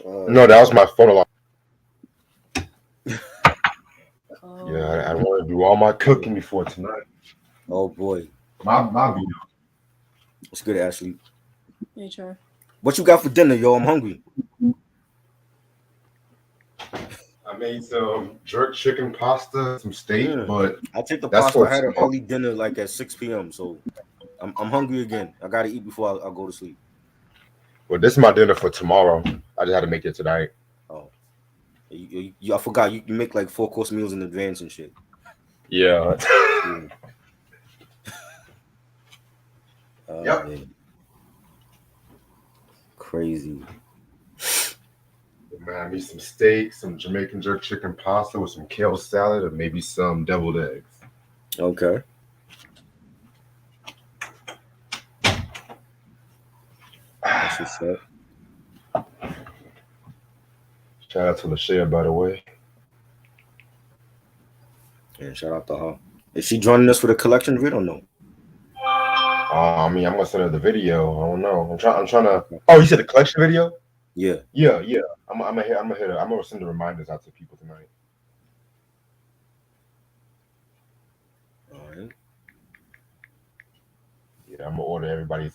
No, that was my phone alarm. Yeah, I want to do all my cooking before tonight. Oh boy, My video. it's good, Ashley. Hey, sure. What you got for dinner, yo? I'm hungry. I made some jerk chicken pasta, some steak, but I take the that's pasta. for I had an tomorrow. early dinner like at 6 p.m. So I'm hungry again. I gotta eat before I go to sleep. Well, this is my dinner for tomorrow. I just had to make it tonight. Oh, I forgot you make like 4 course meals in advance and shit. Yeah. Yeah. Yep. Man, crazy. Man, I need some steak, some Jamaican jerk chicken pasta with some kale salad, and maybe some deviled eggs. Okay. That's what's up. Shout out to Lachey, by the way. And shout out to her. Is she joining us for the collection vid or no? I mean, I'm gonna send her the video. I don't know. I'm trying to. Oh, you said the collection video? Yeah. Yeah. I'm gonna hit her. I'm gonna send the reminders out to people tonight. All right. Yeah, I'm gonna order everybody's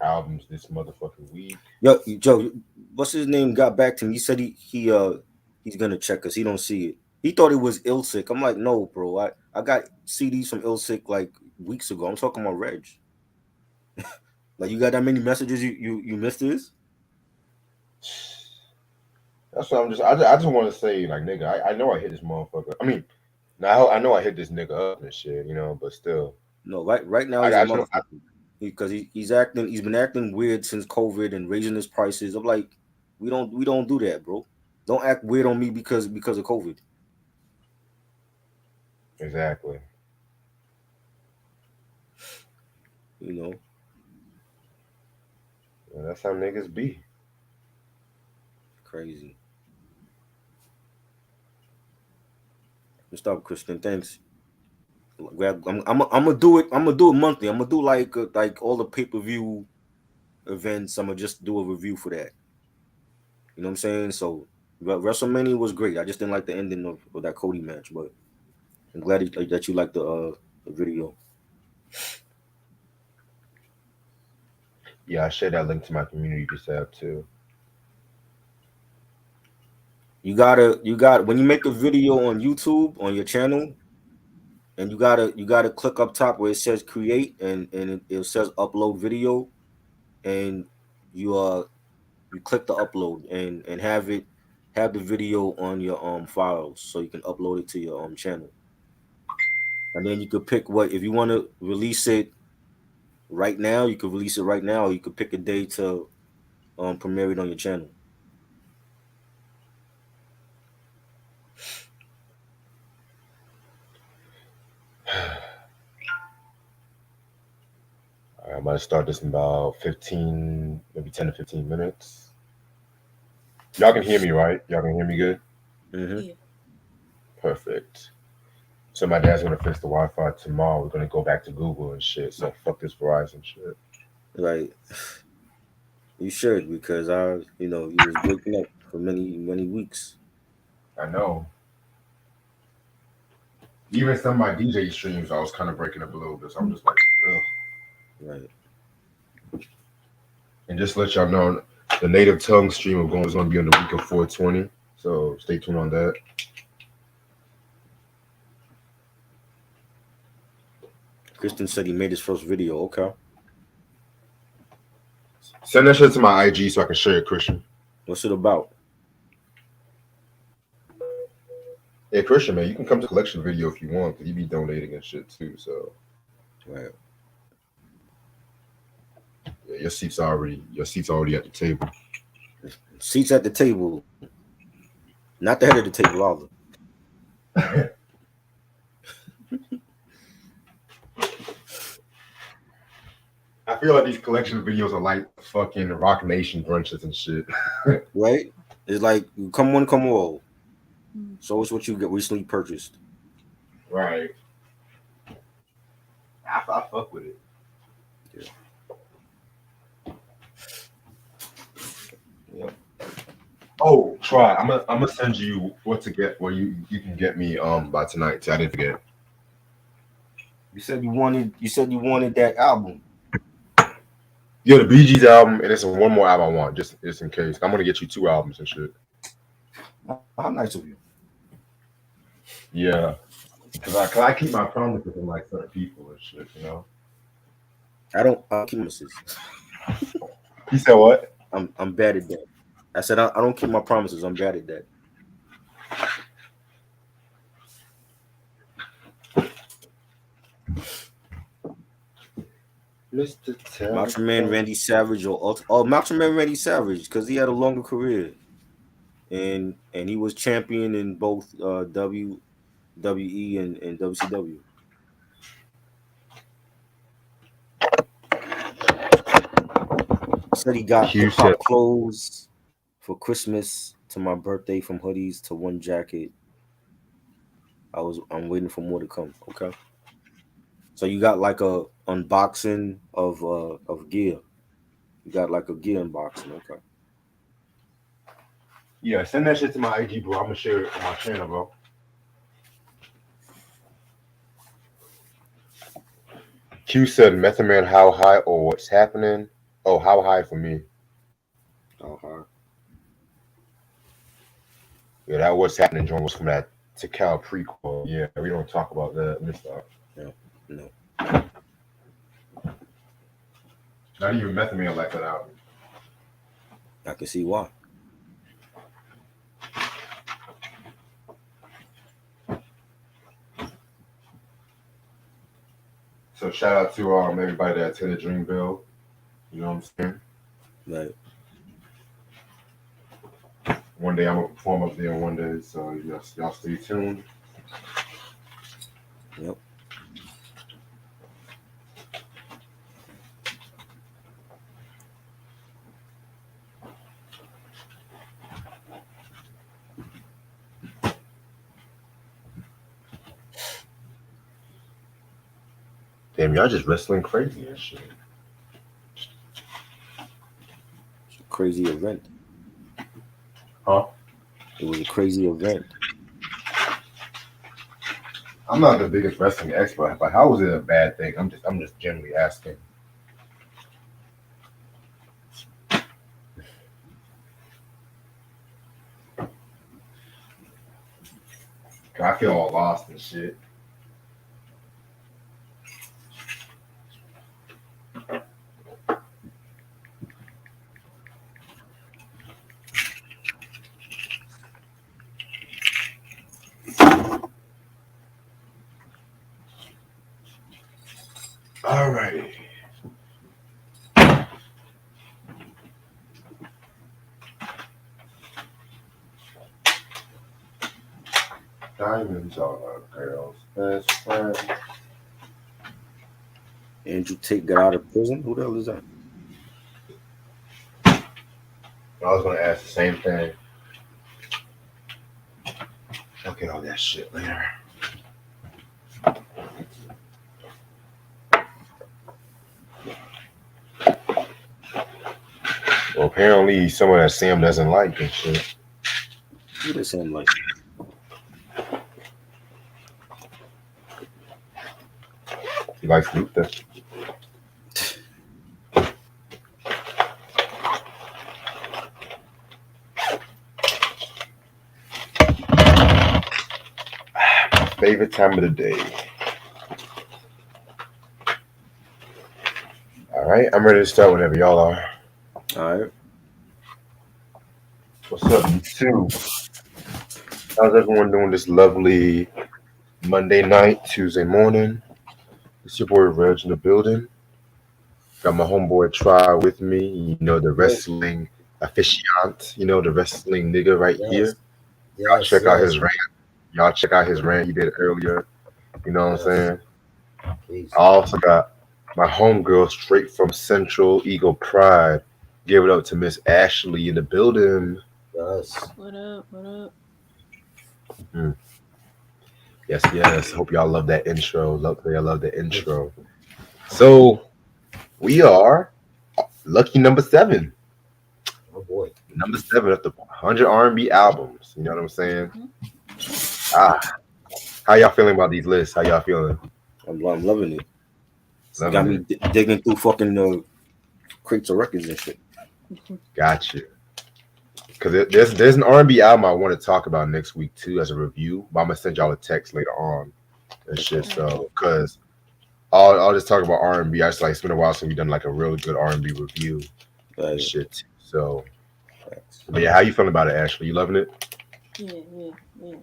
albums this motherfucking week. Yo, Joe, what's his name? Got back to me. He said he's gonna check us. He don't see it. He thought it was Ilsick. I'm like, no, bro. I got CDs from Ilsick like weeks ago. I'm talking about Reg. Like, you got that many messages? You missed this? That's what I just want to say, like, nigga, I know I hit this motherfucker. I mean, now I know I hit this nigga up and shit, but still, No, right now he's a I just, motherfucker because he's been acting weird since COVID and raising his prices. I'm like, we don't do that, bro. Don't act weird on me because of COVID. exactly. You know, Yeah, that's how niggas be. crazy. Stop, Christian. Thanks. I'm gonna do it. I'm gonna do it monthly. I'm gonna do like all the pay-per-view events. I'm gonna just do a review for that. You know what I'm saying? So WrestleMania was great. I just didn't like the ending of that Cody match, but I'm glad that you liked the video. Yeah, I share that link to my community tab too. You got when you make a video on YouTube on your channel, and you gotta click up top where it says create and it says upload video, and you you click the upload and have the video on your files so you can upload it to your channel. And then you could pick what if you want to release it right now, you could release it right now, or you could pick a day to premiere it on your channel. I'm about to start this in about 15, maybe 10 to 15 minutes. Y'all can hear me, right? Y'all can hear me good? Mm-hmm. Yeah. Perfect. So my dad's gonna fix the Wi-Fi tomorrow. We're gonna go back to Google and shit. So fuck this Verizon shit. Right. You should because you was breaking up for many weeks. I know. Even some of my DJ streams, I was kind of breaking up a little bit. So I'm just like, ugh. Right. And just to let y'all know, the native tongue stream is going to be on the week of 420. So stay tuned on that. Kristen said he made his first video. Okay. Send that shit to my IG so I can share it, Christian. What's it about? Hey, Christian, man, you can come to the collection video if you want, because you be donating and shit too. So Right. yeah, your seat's already at the table. Seats at the table. Not the head of the table either. I feel like these collection videos are like fucking Rock Nation brunches and shit. Right? It's like come one, come all. Mm. So it's what you get recently purchased. Right. I fuck with it. Yeah. Oh, try. I'm gonna send you what to get. Where you can get me by tonight. I didn't forget. You said you wanted that album. Yeah, the Bee Gees album, and it's one more album I want, just in case. I'm gonna get you 2 albums and shit. How nice of you. Yeah, cause I keep my promises from like certain people and shit. I don't keep promises. You said what? I'm bad at that. I said I don't keep my promises. I'm bad at that. Mr. Macho Man Randy Savage Macho Man Randy Savage, because he had a longer career, and he was champion in both WWE and WCW. Said he got Q hip hop said, clothes for Christmas to my birthday, from hoodies to one jacket. I'm waiting for more to come. Okay. So you got like a unboxing of gear. You got like a gear unboxing. Okay. yeah, send that shit to my IG, bro. I'm gonna share it on my channel, bro. Q said, Method Man, how high or what's happening? Oh, how high for me? How high? Yeah, that what's happening joint was from that Tikal prequel. Yeah, we don't talk about that and stuff. No. Not even Method Man like that album. I can see why. So shout out to everybody that attended Dreamville. You know what I'm saying? Right. One day I'm gonna perform up there one day, so y'all stay tuned. Yep. Damn, y'all just wrestling crazy and shit. It's a crazy event. Huh? It was a crazy event. I'm not the biggest wrestling expert, but how was it a bad thing? I'm just generally asking. I feel all lost and shit. All right. Diamonds are a girl's best friend. Andrew Tate got out of prison. Who the hell is that? I was gonna ask the same thing. I'll get all that shit later. Well, apparently someone that Sam doesn't like and shit. Who does Sam like? He likes Luther. Favorite time of the day. All right, I'm ready to start whenever y'all are. All right. What's up, you two? How's everyone doing this lovely Monday night, Tuesday morning? It's your boy Reg in the building. Got my homeboy Try with me. You know, the wrestling aficionado. You know, the wrestling nigga right here. Y'all check out his rant. Y'all check out his rant he did earlier. You know what I'm saying? Please. I also got my homegirl straight from Central Eagle Pride. Give it up to Miss Ashley in the building. Yes. What up? What up? Yes. Hope y'all love that intro. I love the intro. So we are lucky number 7. Oh boy. Number 7 of the 100 R&B albums. You know what I'm saying? Mhm. Ah, how y'all feeling about these lists? How y'all feeling? I'm loving it. Got Loving me it. digging through fucking crates of records and shit. Got you. Because there's an R&B album I want to talk about next week too as a review. But I'm gonna send y'all a text later on and shit. So because I'll just talk about R&B. I just like it's been a while since we done like a really good R&B review and Like, shit. Too. So, facts. but yeah, how you feeling about it, Ashley? You loving it? Yeah, yeah, yeah.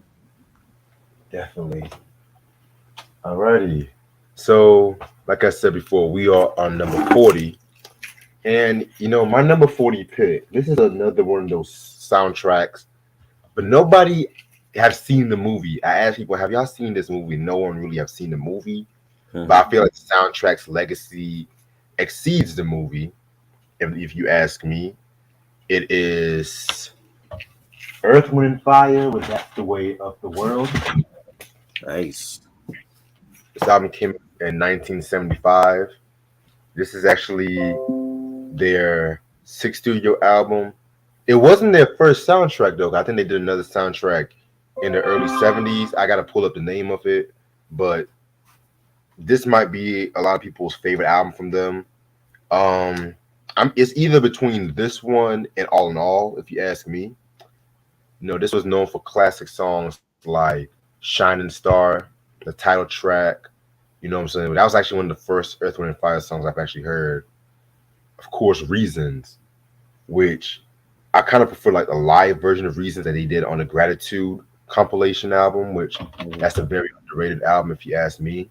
Definitely. Alrighty. So, like I said before, we are on number 40. And my number 40 pick, this is another one of those soundtracks, but nobody has seen the movie. I asked people, have y'all seen this movie? No one really have seen the movie. But I Mhm. feel like the soundtrack's legacy exceeds the movie, if you ask me. It is Earth, Wind, and Fire with That's the Way of the World. Nice. This album came in 1975. This is actually their sixth studio album. It wasn't their first soundtrack though. I think they did another soundtrack in the early 70s. I gotta pull up the name of it, but this might be a lot of people's favorite album from them. Um, it's either between this one and All in All, if you ask me. This was known for classic songs like Shining Star, the title track. You know what I'm saying? That was actually one of the first Earth, Wind, and Fire songs I've actually heard. Of course, Reasons, which I kind of prefer like the live version of Reasons that they did on the Gratitude compilation album, which Mhm. that's a very underrated album if you ask me.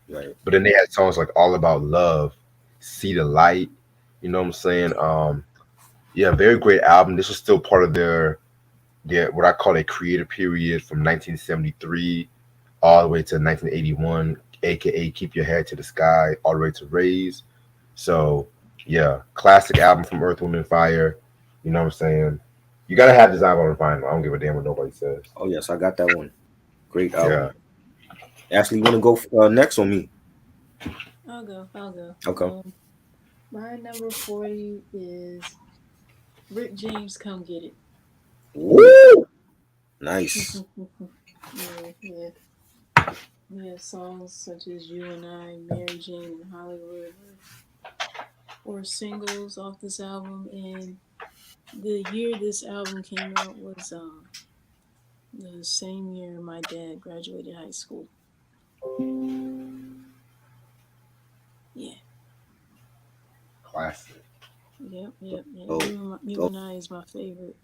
Right. But then they had songs like All About Love, See the Light. You know what I'm saying? Yeah, very great album. This was still part of their what I call a creative period from 1973 all the way to 1981, aka Keep Your Head to the Sky, all the way to Raise. So yeah, classic album from Earth, Wind, and Fire. You know what I'm saying? You gotta have Design on the vinyl. I don't give a damn what nobody says. Oh yes, I got that one. Great Yeah. album. Ashley, you want to go next on me? I'll go. I'll go. Okay. My number 40 is Rick James. Come get it. Woo! Nice. Yeah, yeah. Yeah, songs such as You and I, Mary Jane, and Hollywood were singles off this album. And the year this album came out was the same year my dad graduated high school. Yeah, Classic. yep, yep, yeah. Oh, You oh. and I is my favorite.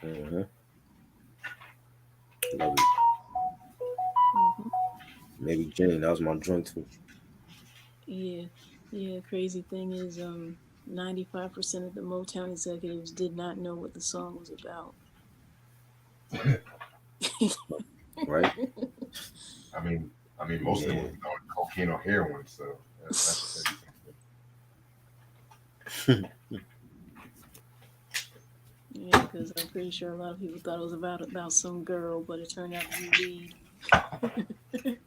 Mhm. Love it. Hmm. Maybe Jane. That was my joint too. Yeah, yeah. Crazy thing is, 95% of the Motown executives did not know what the song was about. Right? I mean, most of them Yeah. was on cocaine or heroin, so that should tell you something. Yeah, because I'm pretty sure a lot of people thought it was about some girl, but it turned out to be weed.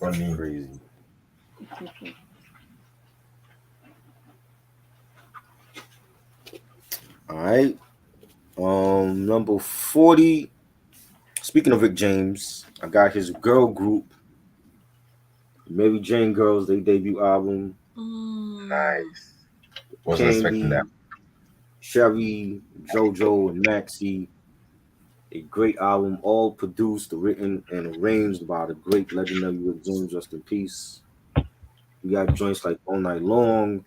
Funny. Crazy. All right. Number 40. Speaking of Rick James, I got his girl group, Mary Jane Girls, their debut album. Mm. Nice. Wasn't expecting that. Candy, Sherry, JoJo, and Maxie. A great album, all produced, written, and arranged by the great legendary Rick James, rest in peace. We got joints like All Night Long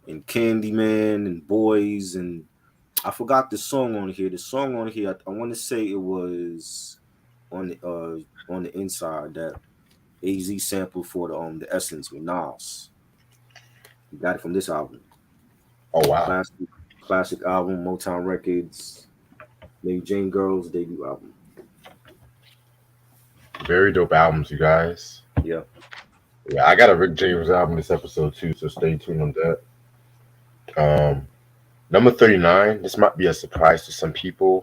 and Candyman and Boys, and I forgot the song on here. The song on here, I want to say it was on the inside that AZ sample for the Essence with Nas. We got it from this album. Oh wow. Classic classic album, Motown Records, Mary Jane Girls debut album. Very dope albums, you guys. Yeah. Yeah, I got a Rick James album this episode too, so stay tuned on that. Number 39. This might be a surprise to some people.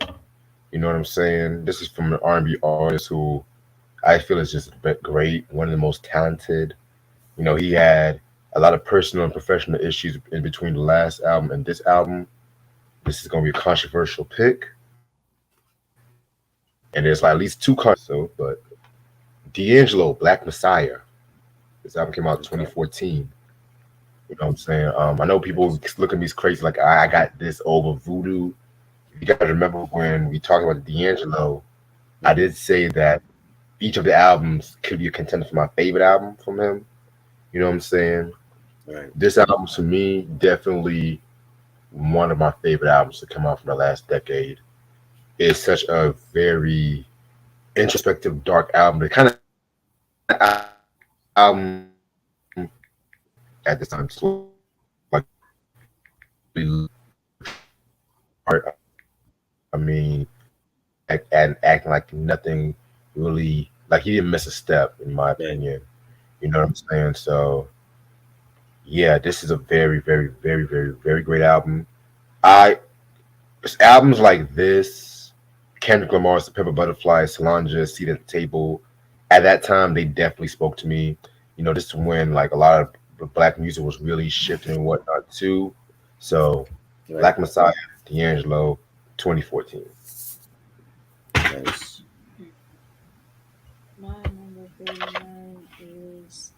You know what I'm saying? This is from an R&B artist who I feel is just great, one of the most talented. He had a lot of personal and professional issues in between the last album and this album. This is going to be a controversial pick, and there's like at least two controversies. So, but D'Angelo, Black Messiah. This album came out in Okay. 2014. You know what I'm saying? I know people Yes. look at me as crazy, like I got this over Voodoo. If you guys remember when we talked about D'Angelo, I Mm-hmm. did say that each of the albums could be a contender for my favorite album from him. You know what I'm saying? Right. This album to me definitely one of my favorite albums to come out from the last decade. It's such a very introspective, dark album. The kind of album at this time, just like art. I mean, and acting like nothing really, like he didn't miss a step, in my Yeah. opinion. You know what I'm saying? So yeah, this is a very, very, very, very, very great album. I It's albums like this, Kendrick Lamar's The Pepper Butterfly, Solange's Seat at the Table. At that time, they definitely spoke to me. You know, this is when like a lot of black music was really shifting and whatnot too. So, Right. Black Messiah, D'Angelo, 2014. Nice. My number 39 is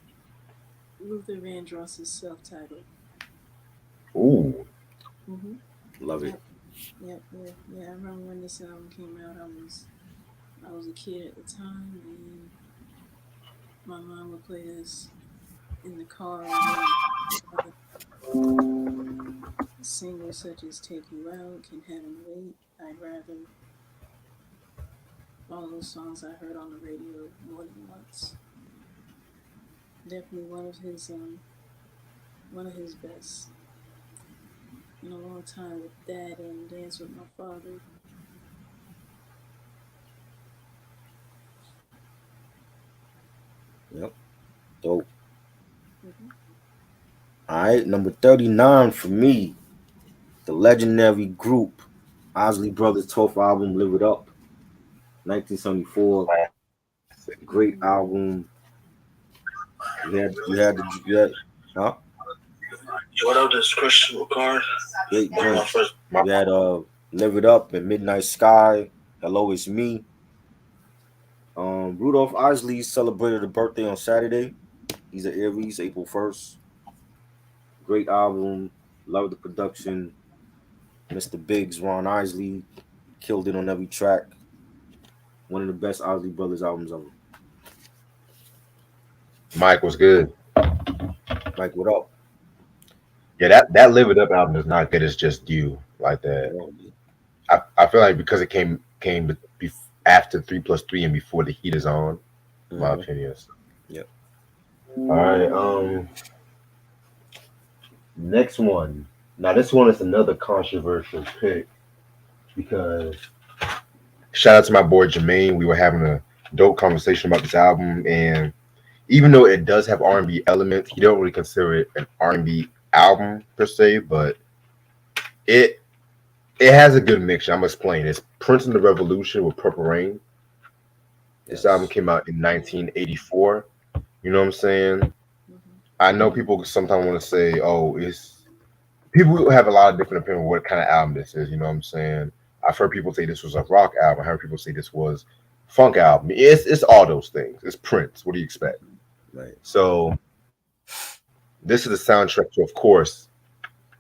Luther Vandross's self-titled. Ooh, Mm-hmm. Love it. Yep. Yep. Yeah. Yeah. I remember when this album came out. I was a kid at the time, and my mom would play this in the car with me. Singles such as "Take You Out," "Can Heaven Wait," "I'd Rather." All those songs I heard on the radio more than once. Definitely one of his best in a long time, with that and "Dance with My Father." Yep. Dope. Mm-hmm. All right. Number 39 for me, the legendary group, Osley Brothers' 12th album, Live It Up, 1974. Great Mm-hmm. album. You had, huh? What up, this Christian Ricard? Great One of my joints. first. You had Live It Up and Midnight Sky. Hello, It's Me. Rudolph Isley celebrated a birthday on Saturday. He's an Aries, April 1st. Great album. Love the production. Mr. Biggs, Ron Isley, killed it on every track. One of the best Isley Brothers albums ever. Mike was good. Mike, what up? Yeah, that Live It Up album is not good. It's just you like You that. know, I feel like because it came after 3+3 and before the heat is on. My mm-hmm. opinion. Yep. All right. Next one. Now this one is another controversial pick because shout out to my boy Jermaine. We were having a dope conversation about this album, and even though it does have R&B elements, he don't really consider it an R&B album per se, but it it has a good mixture. I'm gonna explain. It's Prince and the Revolution with Purple Rain. This album Yes. came out in Yeah. 1984. You know what I'm saying? Mm-hmm. I know people sometimes want to say, "Oh, it's." People have a lot of different opinion of what kind of album this is. You know what I'm saying? I've heard people say this was a rock album. I heard people say this was funk album. It's all those things. It's Prince. What do you expect? Mm-hmm. Right. So this is the soundtrack to, of course,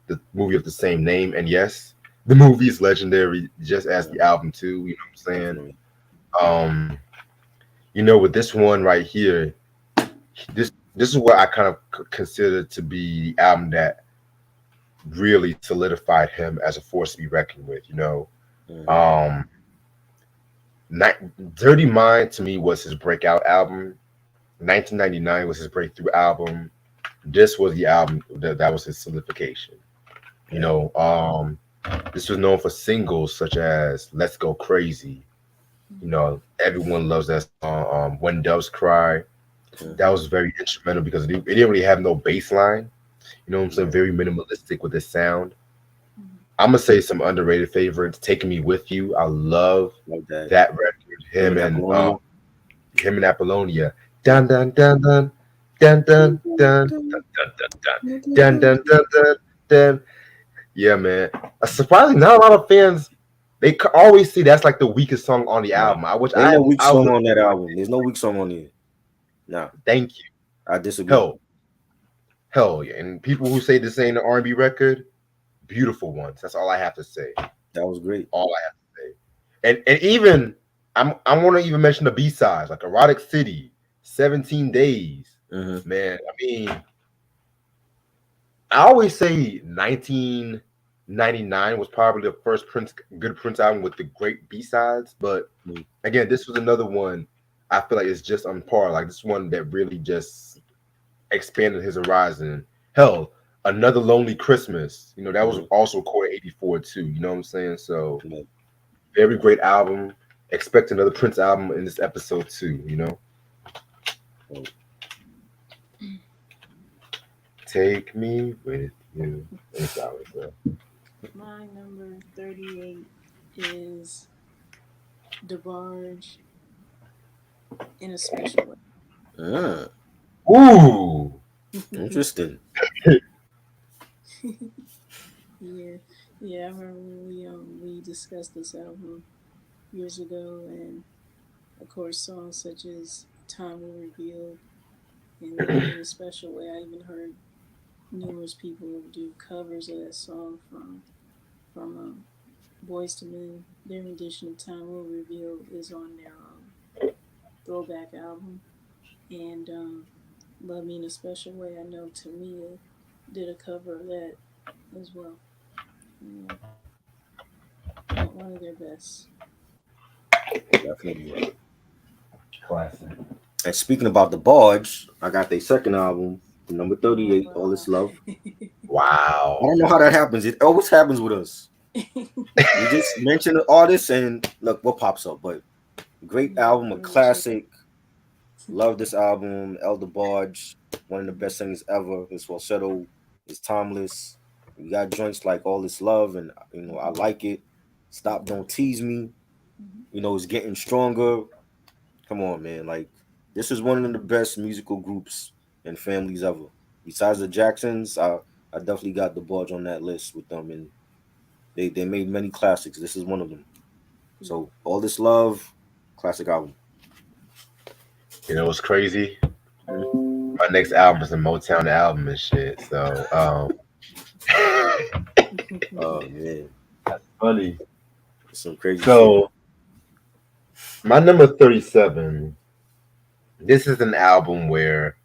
the movie of the same name. And yes, the movie is legendary, just as the Mm-hmm. album too. You know what I'm saying? Definitely. Um, with this one right here, this is what I kind of consider to be the album that really solidified him as a force to be reckoned with. Mm-hmm. Um, Dirty Mind to me was his breakout album. 1999 was his breakthrough album. This was the album that was his solidification. You Right. know, um, this was known for singles such as "Let's Go Crazy." Everyone loves that song. "When Doves Cry." That Mm-hmm. was very instrumental because it didn't really have no bass line. You know what I'm saying? Right. Very minimalistic with this sound. Mm-hmm. I'm gonna say some underrated favorites. "Taking Me With You." I love Like that. that record. Him Him and and Apollonia. him and Apollonia. Dun dun dun dun dun dun dun dun dun dun dun dun dun dun dun. Yeah, man. Surprisingly, not a lot of fans. They always see that's like the weakest song on the Nah, album. I which ain't no weak I song was on that album. There's no weak song on here. Nah, thank you. I disagree. Hell, hell yeah. And people who say this ain't an R&B record, beautiful ones. That's all I have to say. That was great. All I have to say. And even I want to even mention the B sides like Erotic City, 17 Days. Mm-hmm. Man, I mean, I always say 1999 was probably the first good Prince album with the great B sides, but again, this was another one. I feel like it's just on par. Like this one that really just expanded his horizon. Hell, another Lonely Christmas. You know that was Mm-hmm. also recorded '84 too. You know what I'm saying? So Yeah. very great album. Expect another Prince album in this episode too. You know. Take me with you. It's always My number 38 is DeBarge in a special way. Ah, Ooh. interesting. Yeah, yeah. I remember when we discussed this album years ago, and of course songs such as "Time Will Reveal" and "Love Me in a Special Way." I even heard numerous people do covers of that song from Boys to Men. Their rendition of "Time Will Reveal" is on their throwback album, and "Love Me in a Special Way." I know Tamia did a cover of that as well. Yeah, one of their best. Definitely. Classic. And speaking about the Barge, I got their second album, number Oh 38, All wow. This Love. I Wow. don't know how that happens. It always happens with us. We just mention the artist and look what pops up. But great Yeah, album, a pretty much it. classic. Love this album. Elder Barge, one of the best singers ever. His falsetto is timeless. We got joints like All This Love, and I like it. Stop, Don't Tease Me. Mhm. It's getting stronger. Come on, man. Like, this is one of the best musical groups and families ever. Besides the Jacksons, I definitely got the Barge on that list with them, and they made many classics. This is one of them. Yeah. So, All This Love, classic album. You know what's crazy? Mhm. My next album is a Motown album and shit. So Oh man, funny. some crazy shit. So my number 37, this is an album where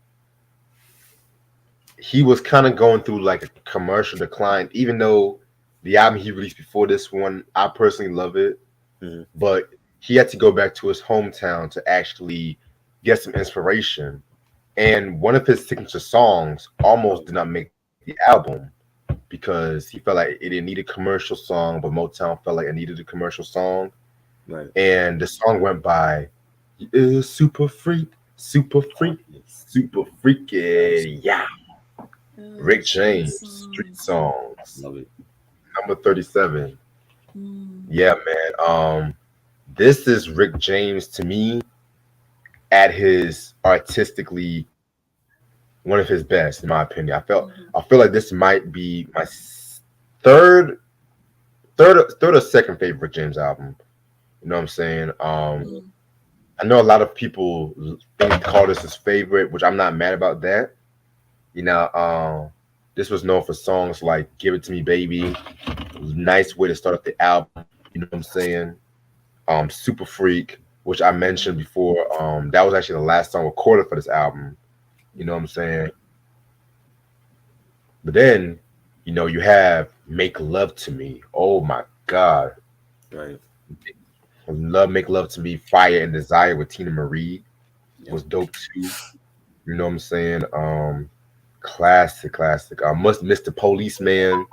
he was kind of going through like a commercial decline, even though the album he released before this one, I personally love it. Hmm. But he had to go back to his hometown to actually get some inspiration. And one of his signature songs almost did not make the album because he felt like it didn't need a commercial song, but Motown felt like it needed a commercial song. Right. And the song went by Super Freak, Super Oh, Freak, yes. Super Freaky. Yeah. Rick Street James, Street songs. Songs, Love it. number 37. Mm. Yeah, man. This is Rick James to me at his artistically one of his best, in my opinion. I feel Mhm. like this might be my third, third or second favorite James album. You know what I'm saying? Mm. I know a lot of people call this his favorite, which I'm not mad about that. You know, this was known for songs like "Give It to Me, Baby." Nice way to start off the album. You know what I'm saying? Super Freak, which I mentioned before. That was actually the last song recorded for this album. You know what I'm saying? But then, you have "Make Love to Me." Oh my God, Right. Make Love to Me." "Fire and Desire" with Tina Marie Yep. was dope too. You know what I'm saying? Classic, classic. Must Mr. Policeman.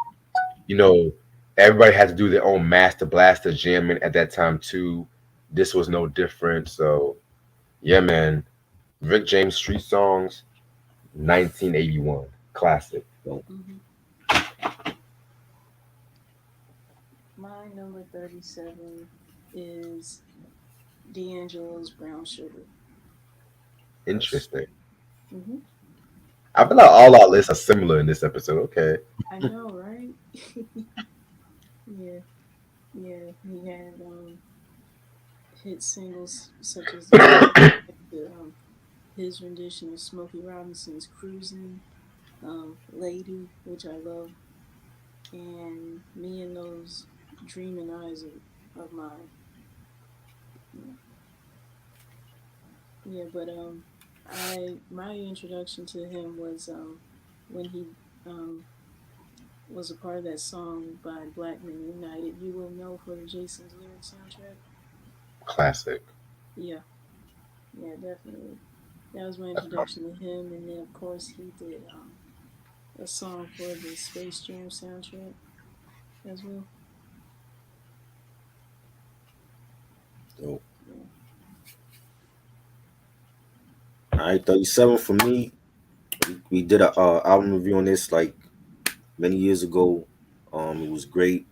You know, everybody had to do their own Master Blaster jamming at that time too. This was no different. So yeah, man. Rick James Street Songs, 1981, classic. So, Mhm. My number 37 is D'Angelo's Brown Sugar. nice. Interesting. Mm-hmm. I feel like all our lists are similar in this episode. Okay. I know, right? Yeah, yeah. He had hit singles such as the, his rendition of Smokey Robinson's "Cruising," "Lady," which I love, and "Me and Those Dreaming Eyes of Mine." Yeah, yeah. But I my introduction to him was when he um was a part of that song by Black Men United. "You Will Know" for the Jason's Lyric soundtrack. Classic. Yeah, yeah, definitely. That was my introduction to him, and then of course he did a song for the Space Jam soundtrack as well. So, Yeah. all right, 37 for me. We did a album review on this like many years ago. It was great.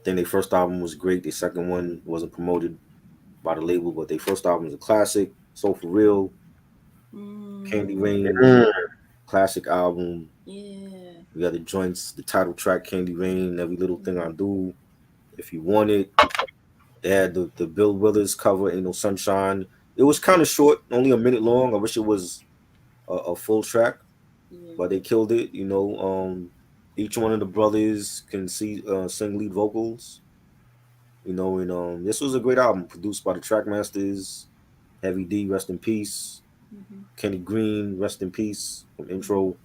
Then their first album was great. The second one wasn't promoted by the label, but their first album was a classic. So for real, Candy Mm, Rain, Mm, classic album. yeah. We got the joints, the title track, Candy Rain, Every Little Thing I Mhm. Do. If you want it, they had the Bill Withers cover, Ain't No Sunshine. It was kind of short, only a minute long. I wish it was a full track, Yeah. but they killed it. Each one of the brothers can sing lead vocals. And this was a great album produced by the Trackmasters. Heavy D, rest in peace. Mhm. Kenny Green, rest in peace. From Mhm. Intro,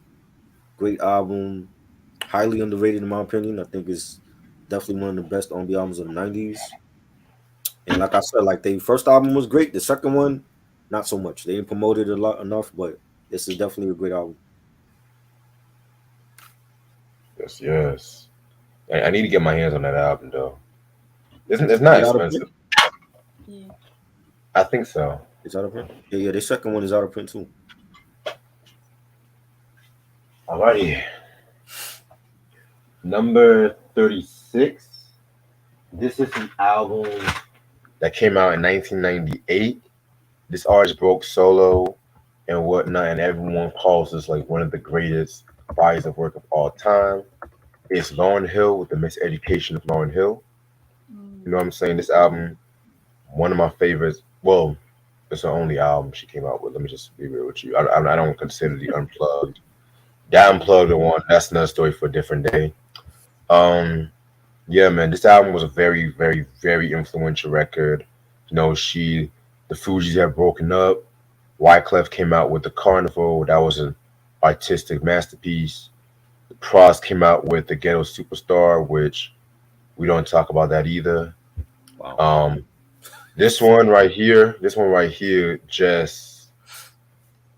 great album, highly underrated in my opinion. I think it's definitely one of the best R&B albums of the '90s. And like I said, like the first album was great. The second one, not so much. They didn't promote it a lot enough, but this is definitely a great album. yes, yes. I need to get my hands on that album though. It's Is not it out of print? expensive. Yeah. I think so. It's out of print. Yeah, yeah. The second one is out of print too. Alrighty. Number 36. This is an album that came out in 1998. This artist broke solo and whatnot, and everyone calls this like one of the greatest bodies of work of all time. It's Lauryn Hill with the Miseducation of Lauryn Hill. You know Mm. what I'm saying? This album, one of my favorites. Well, it's the only album she came out with. Let me just be real with you. I don't consider the Unplugged. That Unplugged the one. That's another story for a different day. Um, yeah, man, this album was a very, very, very influential record. The Fugees have broken up. Wyclef came out with the Carnival. That was an artistic masterpiece. The Pros came out with the Ghetto Superstar, which we don't talk about that either. Wow. Um, this one right here, just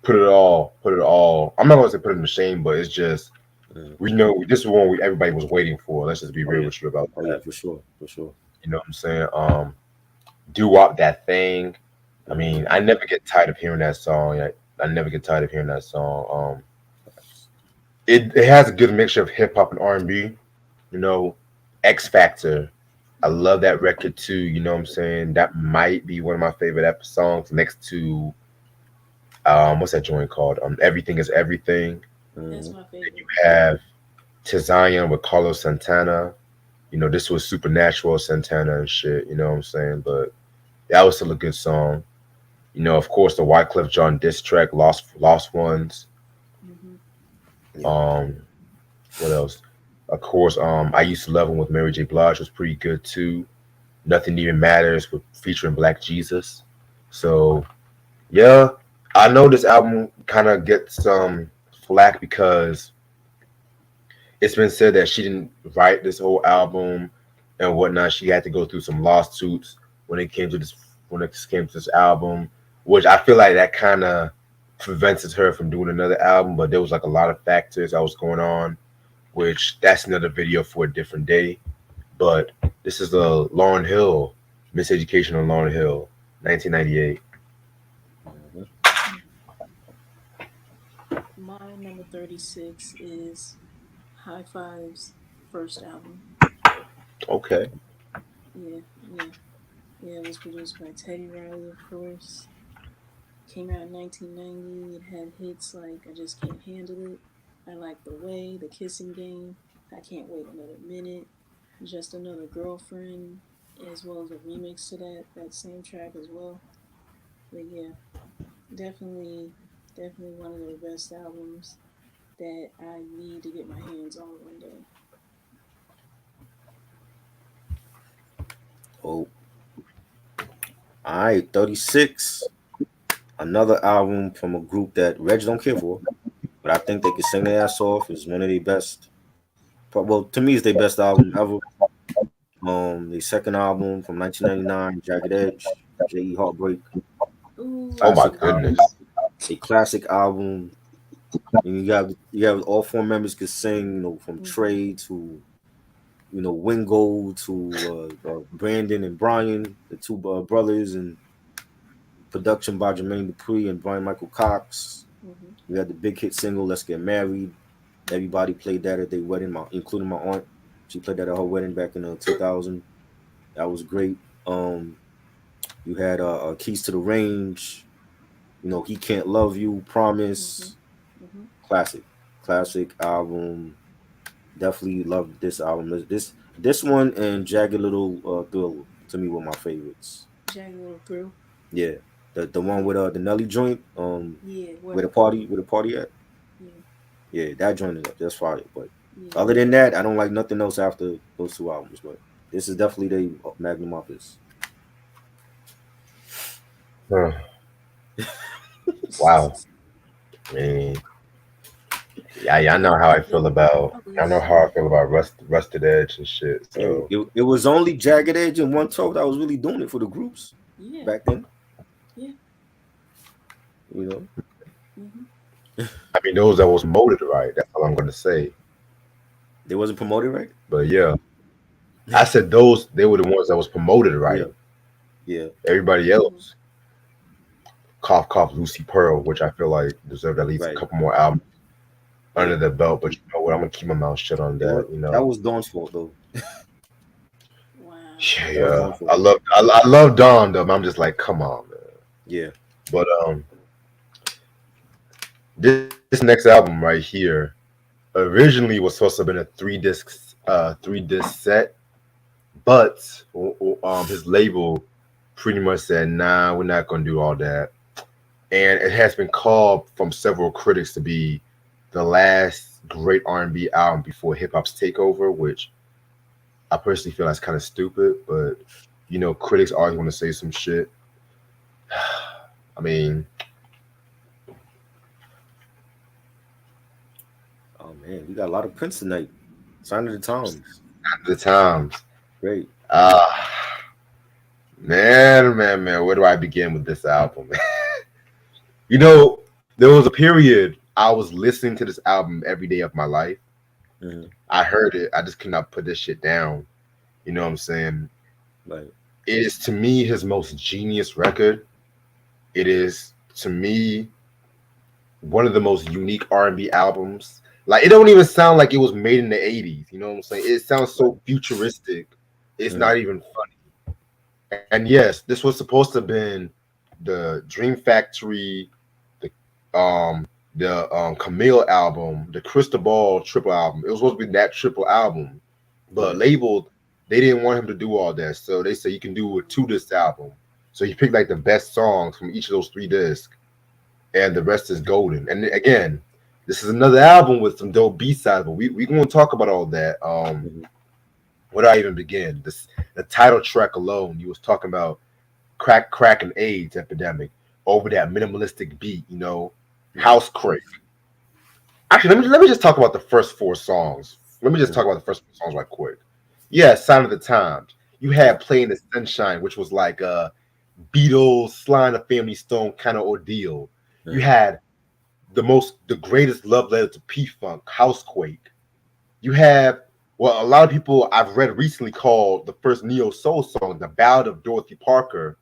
put it all. I'm not gonna say put it in the shame, but it's just Mm. we know this is one everybody was waiting for. Let's just be Oh real yeah. with you about Oh yeah, that. for sure, for sure. You know what I'm saying? Do Wop That Thing. I Mm-hmm. mean, I never get tired of hearing that song. I never get tired of hearing that song. It has a good mixture of hip hop and R&B. You know, X Factor. I love that record too. You know what I'm saying? That might be one of my favorite songs next to what's that joint called? Everything is Everything. That's Mm-hmm. my You favorite. have To Zion with Carlos Santana. This was Supernatural Santana and shit. You know what I'm saying? But that was still a good song. Of course, the Wyclef John diss track, Lost Ones. Mhm. Yeah. Um, what else? Of course, I used to love him with Mary J. Blige was pretty good too. Nothing Even Matters with featuring Black Jesus. So yeah, I know this album kind of gets some flack because it's been said that she didn't write this whole album and whatnot. She had to go through some lawsuits when it came to this album, which I feel like that kind of prevented her from doing another album. But there was like a lot of factors that was going on, which that's another video for a different day. But this is a Lauryn Hill, Miseducation on Lauryn Hill, 1998. Mm-hmm. Mm. My number 36 is High Five's first album. Okay. Yeah, yeah, yeah. It was produced by Teddy Riley, of course. Came out in 1990. It had hits like I Just Can't Handle It, I Like the Way, The Kissing Game, I Can't Wait Another Minute, Just Another Girlfriend, as well as a remix to that same track as well. But yeah, definitely, definitely one of their best albums that I need to get my hands on one day. Oh, all right, 36. Another album from a group that Reg don't care for, but I think they can sing their ass off. Is one of their best. Well, to me, it's their best album ever. The second album from 1999, Jagged Edge, J.E. Heartbreak, Ooh, Oh my classic yeah. album. goodness. A classic album. And you have all four members could sing. From Mhm. Trey to Wingo to Brandon and Brian, the two brothers, and production by Jermaine Dupri and Brian Michael Cox. Mhm. We had the big hit single "Let's Get Married." Everybody played that at their wedding, including my aunt. She played that at her wedding back in 2000. That was great. You had Keys to the Range. He Can't Love You, Mhm. Promise, Mhm. classic album. Definitely loved this album. This one and Jagged Little Thrill to me were my favorites. Jagged Little Thrill. Yeah, the one Yeah. with the Nelly joint, Yeah. where What? the party at. Yeah. Yeah, that joint is up. That's fire. But Yeah. other than that, I don't like nothing else after those two albums. But this is definitely the magnum opus. Huh. Wow. I mean, yeah, y'all know how I The feel about. I know albums. how I feel about Rusted Edge and shit. Hey, So it was only Jagged Edge and 112 that was really doing it for the groups Yeah. back then. Yeah. You know, Mhm. I mean, those that was molded right. That's all I'm gonna say. they wasn't promoted right. But yeah, I said those. They were the ones that was promoted Yeah, right. yeah, Everybody Mhm. else, cough cough, Lucy Pearl, which I feel like deserved at least a right. couple more albums Yeah. under the belt. But you know what? I'm gonna keep my mouth shut on It was that. that was Dawn's fault though. Wow. Yeah, That was yeah. Dawn's I fault. love I love Don though. I'm just like, come on, man. Yeah. But this next album right here originally was supposed to have been a three disc set, but his label pretty much said, nah, we're not gonna do all that. And it has been called from several critics to be the last great R&B album before hip hop's takeover, which I personally feel that's kind of stupid, but critics always want to say some shit. I mean, Oh man, we got a lot of Prince tonight. Sign of the Times. at the times, Great. uh man, where do I begin with this album? There was a period I was listening to this album every day of my life. Hmm. I heard it, I just could not put this shit down. You know what I'm saying? Right. It is to me his most genius record. It is to me one of the most unique R&B albums. Like it don't even sound like it was made in the 80s. You know what I'm saying? It sounds Right. so futuristic. It's Hmm. not even funny. And yes, this was supposed to have been the Dream Factory, the Camille album, the Crystal Ball triple album. It was supposed to be that triple album, but Right. labeled they didn't want him to do all that. So they said you can do a 2 disc album. So he picked like the best songs from each of those 3 discs, and the rest is golden. And again, this is another album with some dope B sides, but we gonna talk about all that. Hmm. Where do I even begin? The title track alone, you was talking about crack and AIDS epidemic over that minimalistic beat, Right. house crate. Actually, let me just talk about the first 4 songs. Let me just talk Hmm. about the first 4 songs right quick. Yeah, Sign of the Times. You Yeah. had Playing the Sunshine, which was like a Beatles, Sly and the Family Stone kind of ordeal. You Hmm. had the greatest love letter to P Funk, Housequake. You have a lot of people I've read recently called the first neo soul song, the Ballad of Dorothy Parker.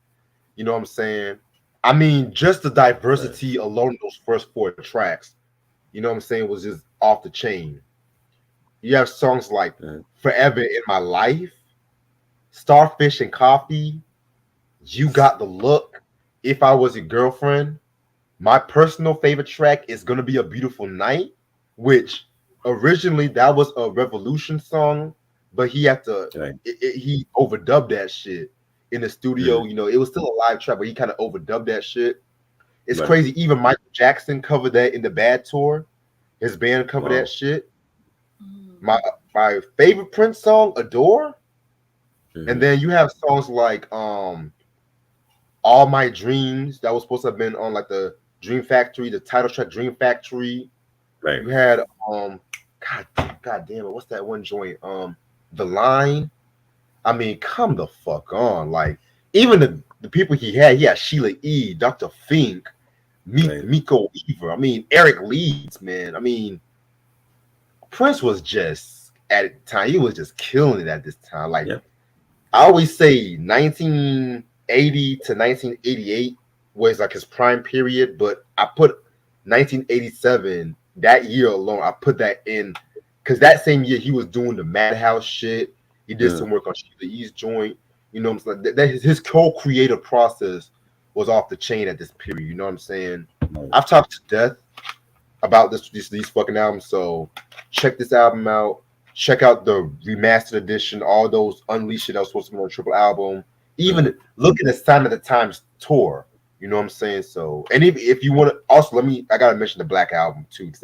You know what I'm saying? I mean, just the Right. diversity alone in those first 4 tracks, you know what I'm saying, was just off the chain. You have songs like Hmm. Forever in My Life, Starfish and Coffee, You Got the Look, If I Was Your Girlfriend. My personal favorite track is gonna be "A Beautiful Night," which originally that was a Revolution song, but he had to Right. he overdubbed that shit in the studio. Mm. You know, it was still a live track, but he kind of overdubbed that shit. It's Right. crazy. Even Michael Jackson covered that in the Bad Tour. His band covered that Wow. shit. Mm. My my favorite Prince song, "Adore," and Hmm. then you have songs like "All My Dreams" that was supposed to have been on like the Dream Factory, the title track Dream Factory. Right. You had God, God damn it, what's that one joint? The Line. I mean, come the fuck on. Like, even the people he had Sheila E, Dr. Fink, Right. Miko Weaver. I mean, Eric Leeds, man. I mean, Prince was just at the time, he was just killing it at this time. Like, Yeah. I always say 1980 to 1988 was like his prime period, but I put 1987, that year alone, I put that in because that same year he was doing the Madhouse shit. He did Mm. some work on Sheila E's joint. You know what I'm saying? His whole creative process was off the chain at this period. You know what I'm saying? Right. I've talked to death about these fucking albums. So check this album out. Check out the remastered edition, all those unleashed that was supposed to be on a triple album. Mm. Even look at the Sign of the Times tour. You know what I'm saying? So, and if you want to, also I gotta mention the Black album too, because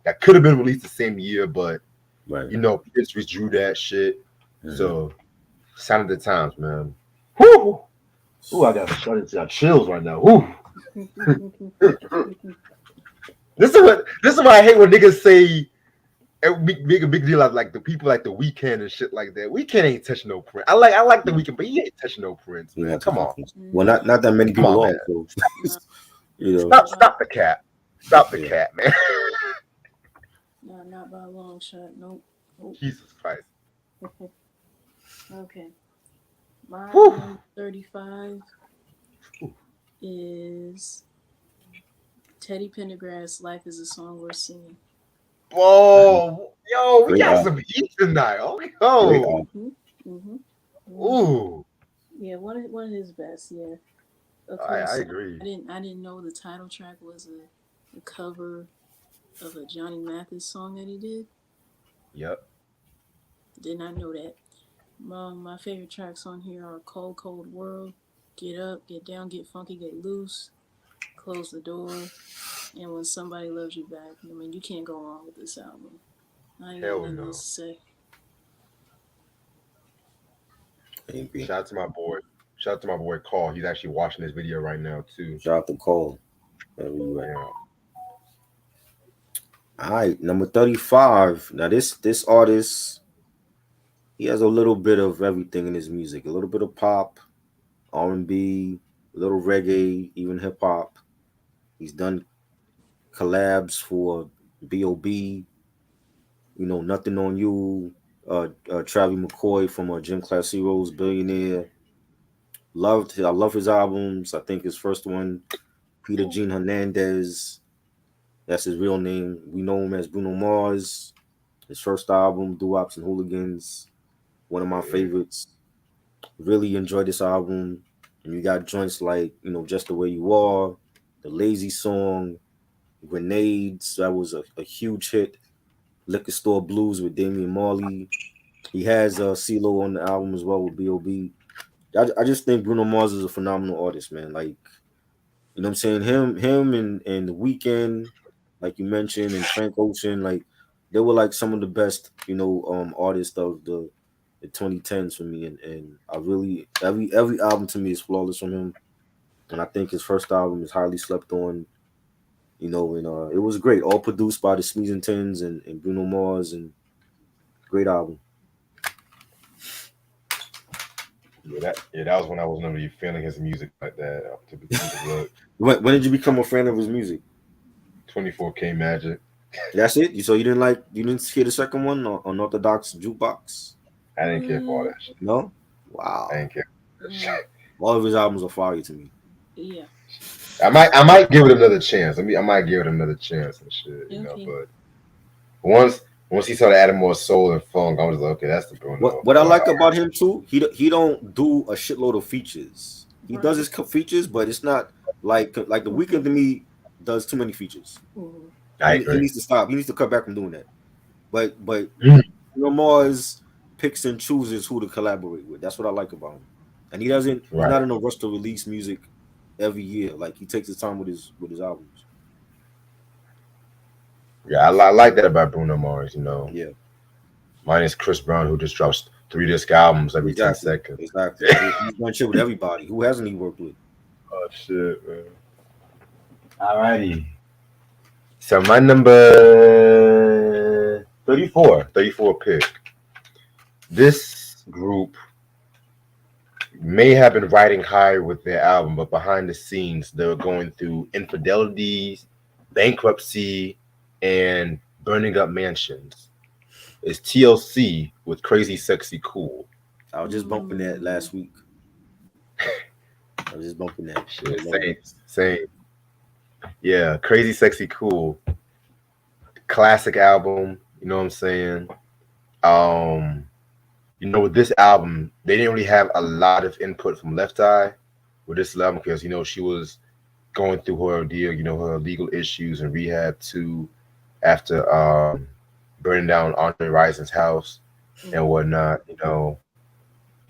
that could have been released the same year, but Right. you know, Prince withdrew that shit. Hmm. So, Sign of the Times, man. Whoo! Ooh, I got chills right now. Whoo! This is what I hate when niggas say and make a big deal out like the people like the Weekend and shit like that. Weekend ain't touching no Prince. I like the Yeah. Weekend, but he ain't touching no Prince, You man. have to Come on, focus. Well, No, not that many come people on, man. are. So, no, you know. Stop, stop the cat. Stop the Yeah. cat, man. not by a long shot. Nope. Nope. Jesus Christ. Okay. My Whew. number 35 is Teddy Pendergrass' "Life Is a Song Worth Singing." Whoa, yo, we Great got some album. heat tonight. Oh, Great yo, album. Mm-hmm. Mm-hmm. ooh, Yeah, one of his best. Yeah. Of I course, agree. I didn't know the title track was a cover of a Johnny Mathis song that he did. Yep. Did not know that. My favorite tracks on here are "Cold Cold World," "Get Up," "Get Down," "Get Funky," "Get Loose," "Close the Door," and "When Somebody Loves You Back." I mean, you can't go wrong with this album. I ain't got Hell nothing no. else to say. I agree. Shout out to my boy. Shout out to my boy Carl. He's actually watching this video right now too. Shout out to Cole. Wherever you at. Yeah. All right, number 35. Now this artist, he has a little bit of everything in his music. A little bit of pop, R&B, a little reggae, even hip hop. He's done collabs for B.O.B., Nothing on You, Travis McCoy from Gym Class Heroes, Billionaire. I love his albums. I think his first one, Peter Jean Hernandez, that's his real name. We know him as Bruno Mars. His first album, Doo-Wops and Hooligans, one of my favorites. Really enjoyed this album. And you got joints like, Just the Way You Are, the Lazy Song, Grenades, that was a huge hit. Liquor Store Blues with Damian Marley. He has CeeLo on the album as well with B.O.B. I just think Bruno Mars is a phenomenal artist, man. Like, you know what I'm saying? Him and The Weeknd, like you mentioned, and Frank Ocean, like they were like some of the best, artists of the 2010s for me. And I really every album to me is flawless from him. And I think his first album is highly slept on, and it was great. All produced by the Smeeze and Tins and Bruno Mars, and great album. That was when I wasn't really feeling his music like that. To look, When did you become a fan of his music? 24K Magic. That's it. So you didn't hear the second one, Unorthodox Jukebox? I didn't care for all that shit. No. I Wow. didn't care for that Mm, shit. All of his albums are fire to me. yeah. I might give it another chance. I might give it another chance and shit, Okay. but once he started adding more soul and funk, I was like, okay, that's the Bruno. What I like about him too, he don't do a shitload of features. He does Right. his features, but it's not like the Weeknd to me. does too many features. Mm-hmm. I He agree. needs to stop. He needs to cut back from doing that. But Mm, Bruno Mars picks and chooses who to collaborate with. That's what I like about him. And he doesn't. He's right. not in a rush to release music every year. Like he takes his time with his albums. Yeah, I like that about Bruno Mars. You know, Yeah, mine is Chris Brown, who just drops 3 disc albums every 10 exactly, seconds. exactly. He's done shit with everybody. Who hasn't he worked with? Oh shit, man. Alrighty. So my number 34 pick. This group may have been riding high with their album, but behind the scenes, they were going through infidelities, bankruptcy, and burning up mansions. It's TLC with Crazy Sexy Cool. I was just bumping that Mm. last week. I was just bumping that. I Shit, love same, that. same. Yeah, Crazy Sexy Cool. Classic album. You know what I'm saying? Um, with this album, they didn't really have a lot of input from Left Eye with this album because she was going through her ordeal, her legal issues and rehab too, after burning down Andre Rison's house and Mm-hmm. whatnot.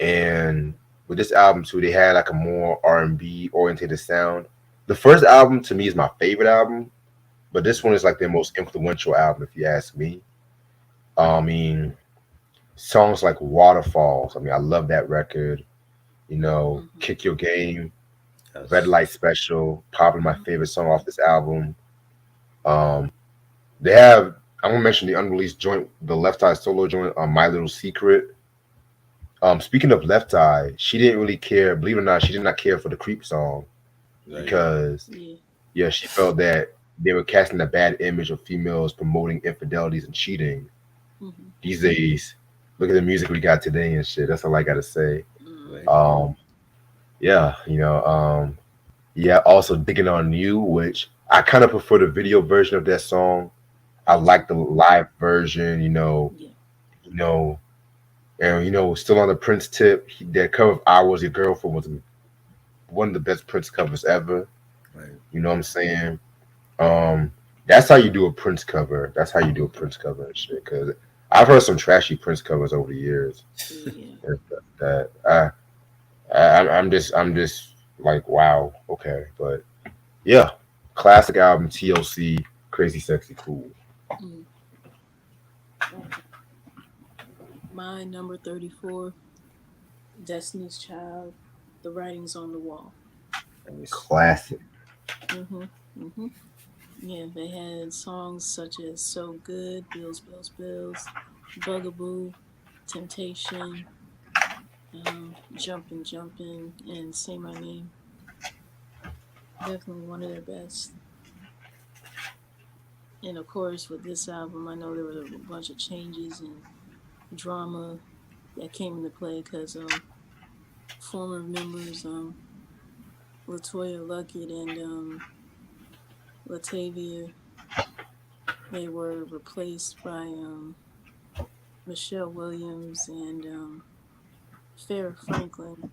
And with this album too, they had like a more R&B oriented sound. The first album to me is my favorite album, but this one is like their most influential album, if you ask me. I mean, songs like Waterfalls. I mean, I love that record. Mm-hmm. Kick Your Game, Red Yes. Light Special, probably my Mm-hmm. favorite song off this album. Um, they have. I'm gonna mention the unreleased joint, the Left Eye solo joint on My Little Secret. Speaking of Left Eye, she didn't really care. Believe it or not, she did not care for the Creep song Right. because, Yeah. yeah, she felt that they were casting a bad image of females promoting infidelities and cheating. Mm-hmm. These days, look at the music we got today and shit. That's all I gotta say. Mm-hmm. Right. Um, yeah, yeah. Also, digging on you, which I kind of prefer the video version of that song. I Me too. like the live version. Yeah. You know, and still on the Prince tip. That cover of "I Was Your Girlfriend" was one of the best Prince covers ever. Right. You know what I'm saying? Um, that's how you do a Prince cover. That's how you do a Mm-hmm. Prince cover and shit. Because I've heard some trashy Prince covers over the years. Yeah. And stuff I'm just like, wow, okay, but yeah, classic album, TLC, Crazy Sexy Cool. Mm. Okay. My number 34, Destiny's Child, The Writings on the Wall. Nice. Classic. Mm-hmm. Mm-hmm. Yeah, they had songs such as So Good, Bills, Bills, Bills, Bugaboo, Temptation, Jumpin', Jumpin', and Say My Name. Definitely one of their best. And of course, with this album, I know there were a bunch of changes and drama that came into play because former members Latoya Luckett and Latavia, they were replaced by Michelle Williams and Farrah Franklin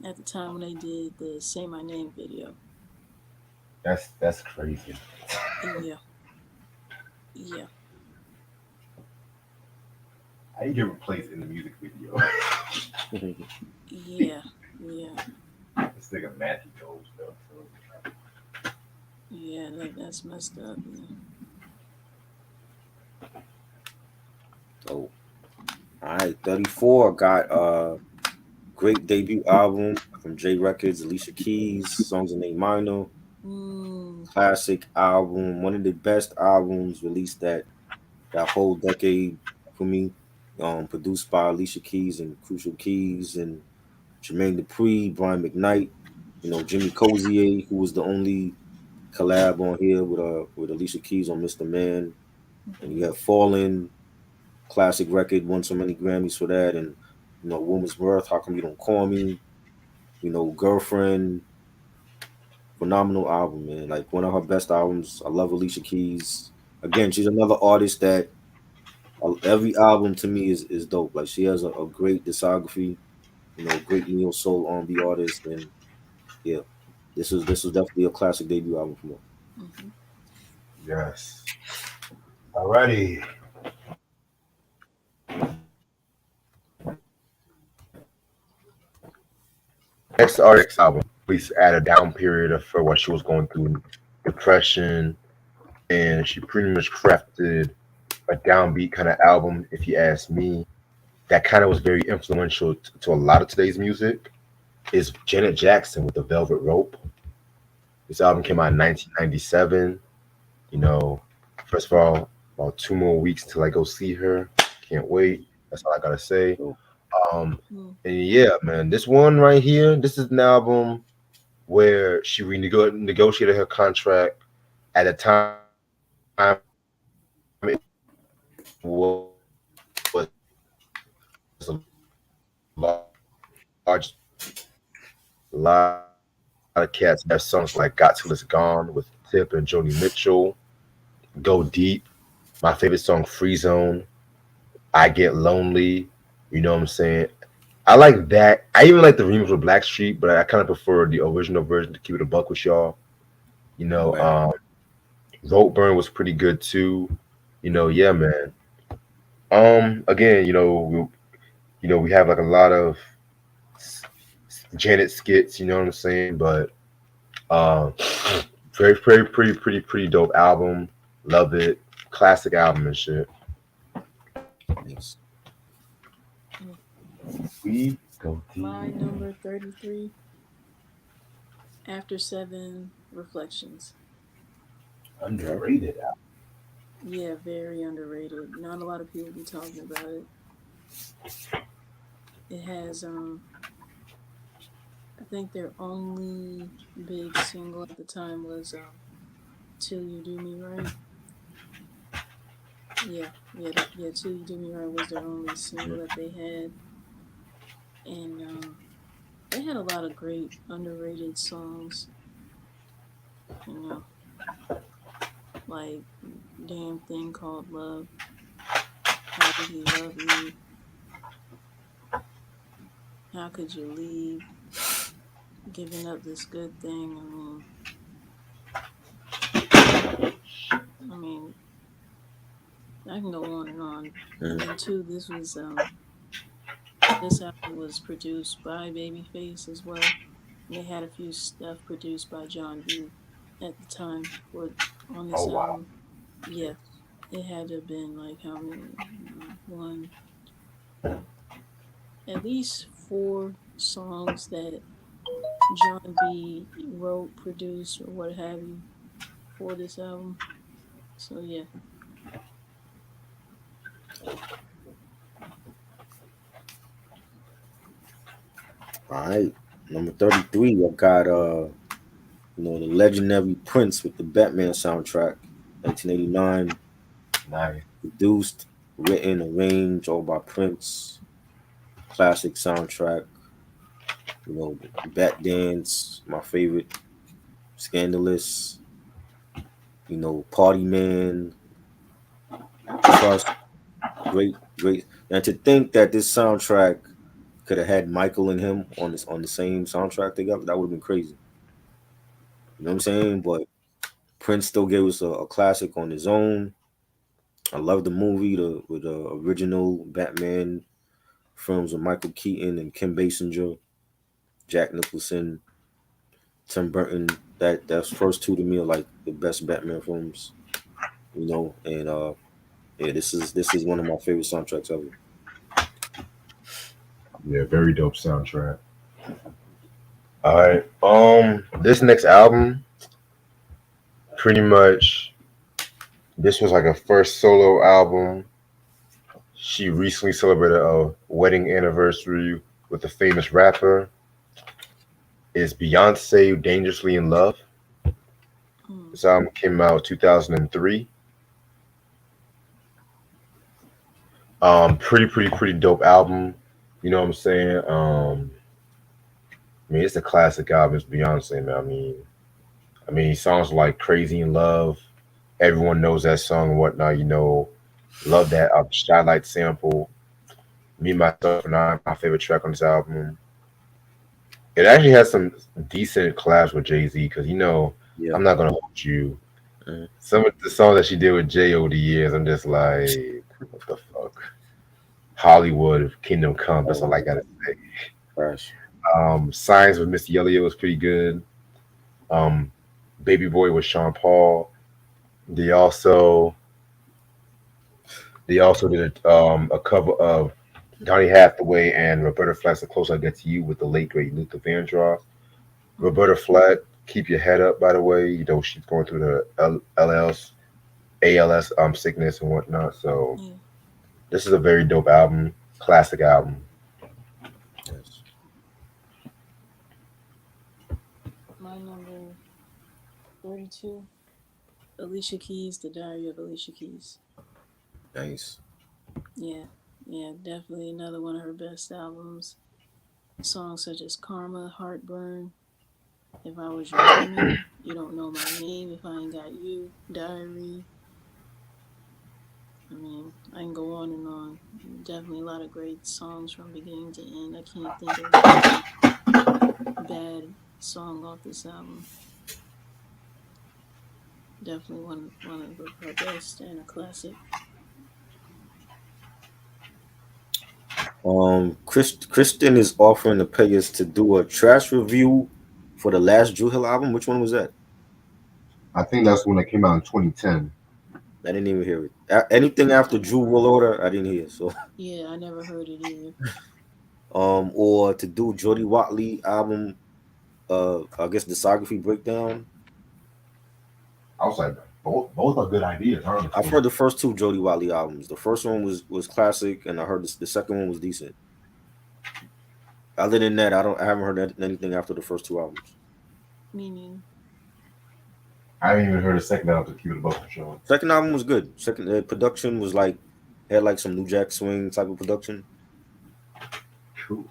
at the time when they did the Say My Name video. That's crazy. Yeah, yeah, How you get replaced in the music video? yeah, yeah, This nigga Matthew knows though. yeah. That's messed up. Yeah. So, all right, 34 got great debut album from J Records, Alicia Keys, songs in A minor, Mm, classic album, one of the best albums released that whole decade for me. Produced by Alicia Keys and Crucial Keys and Jermaine Dupri, Brian McKnight, Jimmy Cozier, who was the only collab on here with Alicia Keys on Mr. Man, and mm-hmm. you have Fallen, classic record, won so many Grammys for that, and Woman's Worth, How Come You Don't Call Me, Girlfriend, phenomenal album, man. Like one of her best albums. I love Alicia Keys. Again, she's another artist that every album to me is dope. Like she has a great discography, great neo soul R&B artist, and yeah, this was definitely a classic debut album for her. Mm-hmm. Yes. Alrighty. Next artist album, please add a down period of for what she was going through, depression, and she pretty much crafted a downbeat kind of album. If you ask me, that kind of was very influential to a lot of today's music. Is Janet Jackson with the Velvet Rope. This album came out in 1997. You know, first of all, about 2 more weeks till I go see her. Can't wait. That's all I gotta say. So, Um, Mm. and yeah, man, this one right here, this is an album where she renegotiated her contract. At the time, it was a large, a lot of cats have songs like "Got Till It's Gone" with Tip and Joni Mitchell. Go deep. My favorite song, "Free Zone." I Get Lonely. You know what I'm saying? I like that. I even like the remix with Blackstreet, but I kind of prefer the original version to keep it a buck with y'all. You know, right. Rope Burn was pretty good too. Yeah, man. Again, we have like a lot of s- Janet skits. You know what I'm saying? But uh, very, very, pretty dope album. Love it. Classic album and shit. Yes. Mm. We go My deep. number 33, After Seven Reflections. Okay. Underrated album. Yeah, very underrated. Not a lot of people be talking about it. It has I think their only big single at the time was Till You Do Me Right. Yeah, Till You Do Me Right was their only single that they had. And they had a lot of great underrated songs, you know, like Damn Thing Called Love, How Did He Love You, How Could You Leave, Giving Up This Good Thing. I mean, I can go on and on. And Mhm. then too, this album was produced by Babyface as well. And they had a few stuff produced by John B at the time for on Oh this wow. album. Yeah, it had to have been like how many? One, at least four songs that John B wrote, produced, or what have you for this album. So yeah. All right. Number 33, I got the legendary Prince with the Batman soundtrack, 1989, Nice. produced, written, arranged all by Prince. Classic soundtrack. Bat Dance, my favorite. Scandalous. Party Man, Trust, great, great. And to think that this soundtrack could have had Michael and him on the same soundtrack together, that would have been crazy. You know what I'm saying? But Prince still gave us a classic on his own. I love the movie, with the original Batman films with Michael Keaton and Kim Basinger, Jack Nicholson, Tim Burton. That's first two to me are like the best Batman films. And yeah, this is one of my favorite soundtracks ever. Yeah, very dope soundtrack. All right. This next album, pretty much, this was like a first solo album. She recently celebrated a wedding anniversary with a famous rapper. Is Beyonce Dangerously in Love? Mm. This album came out 2003. Pretty dope album. You know what I'm saying? I mean, it's a classic album. It's Beyonce, man. I mean, songs like "Crazy in Love." Everyone knows that song and whatnot. Love that Skylight sample. Me, Myself, and I, my favorite track on this album. It actually has some decent collabs with Jay Z because Yeah. I'm not gonna hold you. Mhm. Some of the songs that she did with Jay over the years, I'm just like, what the fuck? Hollywood, Kingdom Come. That's all I Oh, gotta say. crash. Signs with Missy Elliott was pretty good. Um, Baby Boy with Sean Paul. They also they also did a cover of Donny Hathaway and Roberta Flack's "The Closer I Get to You" with the late great Luther Vandross. Mm, Roberta Flack, keep your head up. By the way, she's going through the ALS sickness and whatnot. So yeah. this is a very dope album, classic album. Yes. My number 32, Alicia Keys, The Diary of Alicia Keys. Nice. Yeah, yeah, definitely another one of her best albums. Songs such as Karma, Heartburn, If I Was Your Woman, You Don't Know My Name, If I Ain't Got You, Diary. I mean, I can go on and on. Definitely a lot of great songs from beginning to end. I can't think of one bad song off this album. Definitely one of her best and a classic. Kristen is offering to pay us to do a trash review for the last Drew Hill album. Which one was that? I think that's when it came out in 2010. I didn't even hear it. Anything after I Drew never Will heard. Order, I didn't hear. So, Yeah, I never heard it either. or to do Jody Watley album, I guess discography breakdown. I was like, both are good ideas, I've honestly. heard the first two Jody Watley albums. The first one was classic, and I heard the second one was decent. Other than that, I haven't heard anything after the first two albums. Meaning, I haven't even heard a second album to keep it above for sure. Second album was good. Second production was like had like some New Jack Swing type of production. True.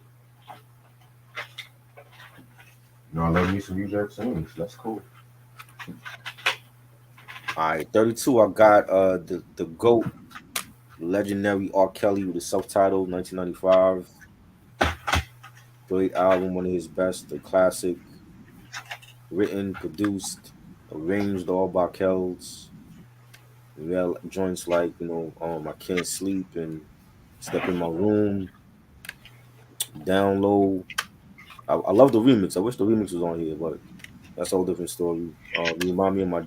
I love me some New Jack songs. That's cool. All right, 32. I got the GOAT, legendary R. Kelly with the self-titled 1995. Great album, one of his best, a classic, written, produced, arranged all by Kells. Yeah, joints like I Can't Sleep and Step in My Room, Down Low. I love the remix. I wish the remix was on here, but that's a whole different story. You remind me of my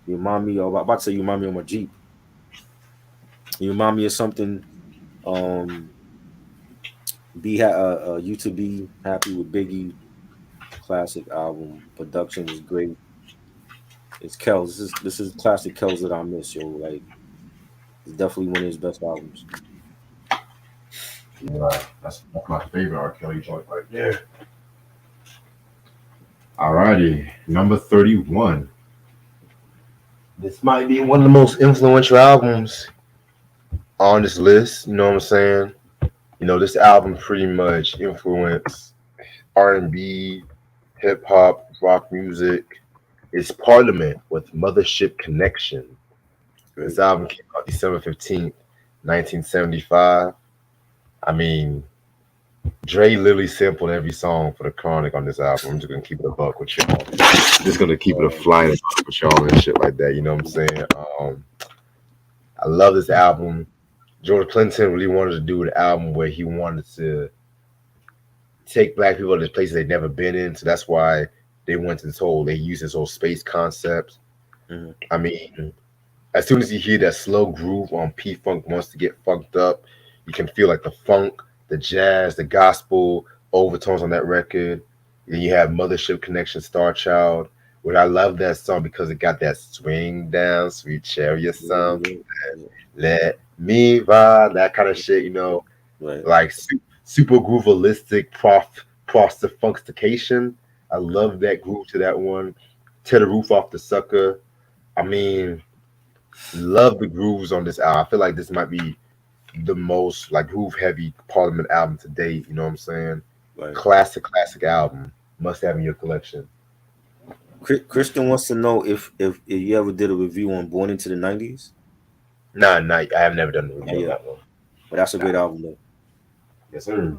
you remind me of, I'm about to say you remind me of my Jeep. You remind me of something. Um, you to be happy with Biggie. Classic album. Production was great. It's Kells. This is classic Kells that I miss, yo. Like it's definitely one of his best albums. Yeah, that's my favorite R. Kelly joint right there. Alrighty, number 31. This might be one of the most influential albums on this list. You know what I'm saying? This album pretty much influenced R&B, hip hop, rock music. It's Parliament with Mothership Connection. This Great. album came out December 15th, 1975. I mean, Dre literally sampled every song for the Chronic on this album. I'm just gonna keep it a buck with y'all. Just gonna keep it a Um, flying buck with y'all and shit like that. You know what I'm saying? I love this album. George Clinton really wanted to do an album where he wanted to take black people to places they'd never been in. So that's why they went to this whole, they used this whole space concept. mhm. I mean, as soon as you hear that slow groove on P Funk Wants to Get Funked Up, you can feel like the funk, the jazz, the gospel overtones on that record. And you have Mothership Connection, Star Child. But I love that song because it got that swing down, sweet chariot sound. Yeah, yeah, Let me ride, that kind of shit. right. Like super groovalistic prostifunction. I Mhm. love that groove to that one. Tear the roof off the sucker. I mean, love the grooves on this album. I feel like this might be the most like groove heavy Parliament album to date. You know what I'm saying? Right. Classic album. Must have in your collection. Christian wants to know if you ever did a review on Born into the '90s. Nah, I have never done a Not review on yet, that one. but that's a Nah. great album though. Yes, sir.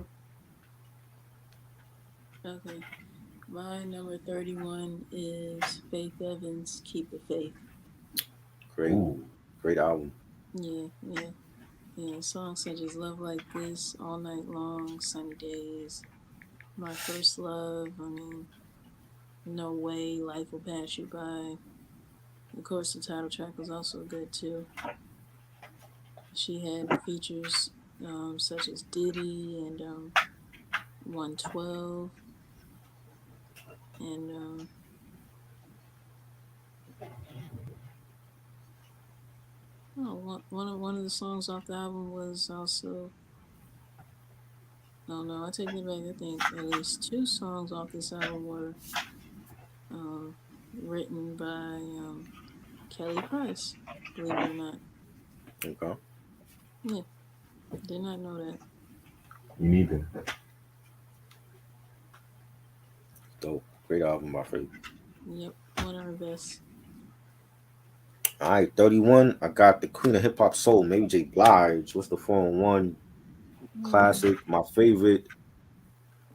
okay. My number 31 is Faith Evans, Keep the Faith. Great, Ooh, great album. Yeah, yeah. Yeah, songs such as Love Like This, All Night Long, Sunny Days, My First Love, I mean, No Way, Life Will Pass You By. Of course, the title track was also good too. She had features such as Diddy and 112 and oh, one of the songs off the album was also, no, no, I take that back. I think at least two songs off this album were um, written by Kelly Price, believe it or not. Okay, Yeah, did not know that. you need to. dope. Great album, my favorite. Yep, one of her best. All right, 31. I got the Queen of Hip Hop Soul, Mary J. Blige. What's the 4-in-1 Mm-hmm. classic? My favorite,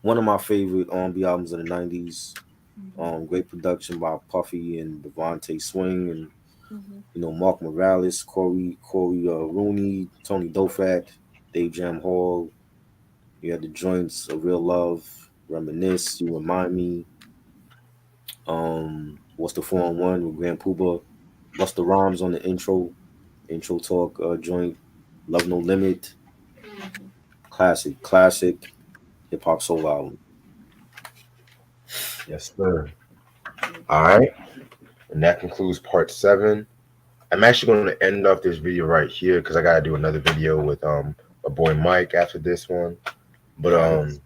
one of my favorite R&B albums of the 90s. Mm-hmm. Great production by Puffy and Devontae Swing and Mm-hmm. Mark Morales, Corey Rooney, Tony Dofat, Dave Jam Hall. You had the joints of Real Love, Reminisce, You Remind Me. What's the 4-in-1 with Grand Puba, Busta Rhymes on the intro talk joint, Love No Limit, Mm-hmm. classic hip hop soul album. Yes, sir. Yeah. All right, and that concludes part 7. I'm actually going to end off this video right here because I got to do another video with my boy Mike after this one. But All right,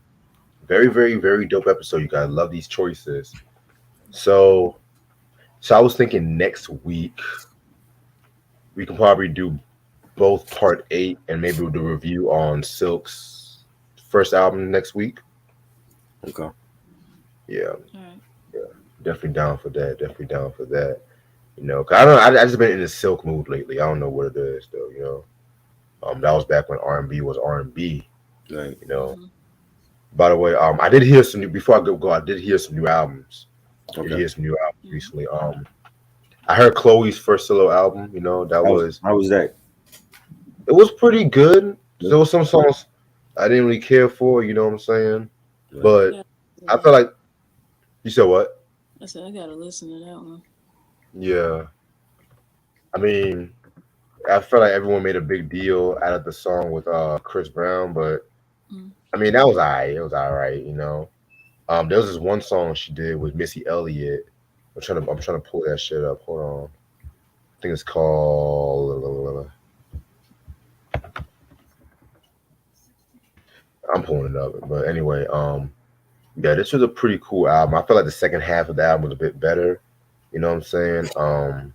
very, very, very dope episode. You guys love these choices. So, so I was thinking next week we can probably do both part 8 and maybe we'll do a review on Silk's first album next week. okay. Yeah, All right. yeah, definitely down for that. Definitely down for that. You know, 'cause I don't. I just been in a Silk mood lately. I don't know what it is though. You know, that was back when R&B was R&B. Right. You know. Mm-hmm. By the way, I did hear some new. Before I go, I did hear some new albums. Did Okay. hear some new albums Mm-hmm. recently. I heard Chloe's first solo album. You know, How was that? it was pretty good. Yeah. There was some songs I didn't really care for. You know what I'm saying? Right. I But got to I that. feel like you said what? I said I gotta listen to that one. Yeah. I mean, I feel like everyone made a big deal out of the song with Chris Brown, but Mm-hmm. I mean that was alright. It was alright. You know. There was this one song she did with Missy Elliott. I'm trying to pull that shit up. Hold on. I think it's called. I'm pulling it up, but anyway, yeah, this was a pretty cool album. I feel like the second half of the album was a bit better. You know what I'm saying?